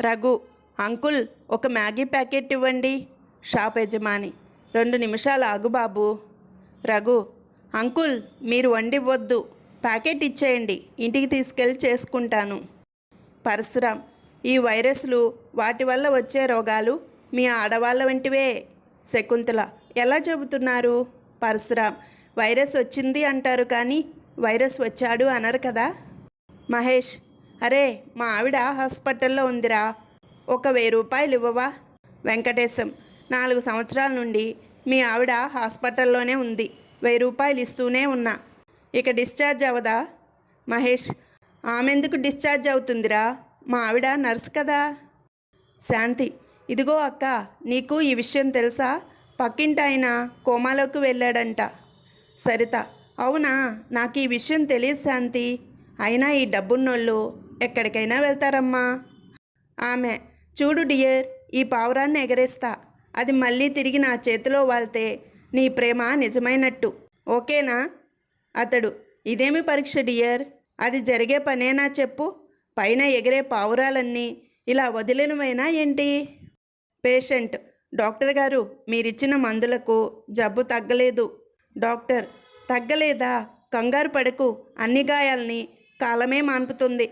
Raghu, uncle ఒక Maggi packet ఇవ్వండి. Shop యజమాని, 2 నిమిషాలు ఆగు బాబు. రఘు, అంకుల్ మీరు వండివ్వద్దు, ప్యాకెట్ ఇచ్చేయండి, ఇంటికి తీసుకెళ్ళి చేసుకుంటాను. పరశురాం, ఈ వైరస్లు వాటి వల్ల వచ్చే రోగాలు మీ ఆడవాళ్ళ వంటివే. శకుంతల, ఎలా చెబుతున్నారు? పరశురాం, వైరస్ వచ్చింది అంటారు కానీ వైరస్ వచ్చాడు అనరు కదా. మహేష్, అరే మా ఆవిడ హాస్పిటల్లో ఉందిరా, ఒక 1000 రూపాయలు ఇవ్వవా? వెంకటేశం, 4 సంవత్సరాల నుండి మీ ఆవిడ హాస్పిటల్లోనే ఉంది, 1000 రూపాయలు ఇస్తూనే ఉన్నా, ఇక డిశ్చార్జ్ అవ్వదా? మహేష్, ఆమెందుకు డిశ్చార్జ్ అవుతుందిరా, మా ఆవిడ నర్సు కదా. శాంతి, ఇదిగో అక్క, నీకు ఈ విషయం తెలుసా? పక్కింటి ఆయన కోమాలోకి వెళ్ళాడంట. సరిత, అవునా, నాకు ఈ విషయం తెలియదు శాంతి. అయినా ఈ డబ్బున్నోళ్ళు ఎక్కడికైనా వెళ్తారమ్మా. ఆమె, చూడు డియర్, ఈ పావురాన్ని ఎగరేస్తా, అది మళ్ళీ తిరిగి నా చేతిలో వాళ్తే నీ ప్రేమ నిజమైనట్టు, ఓకేనా? అతడు, ఇదేమి పరీక్ష డియర్, అది జరిగే పనేనా చెప్పు? పైన ఎగిరే పావురాలన్నీ ఇలా వదిలినవైనా ఏంటి? పేషెంట్, డాక్టర్ గారు మీరిచ్చిన మందులకు జబ్బు తగ్గలేదు. డాక్టర్, తగ్గలేదా? కంగారు పడకు, అన్ని గాయాల్ని కాలమే మాన్పుతుంది.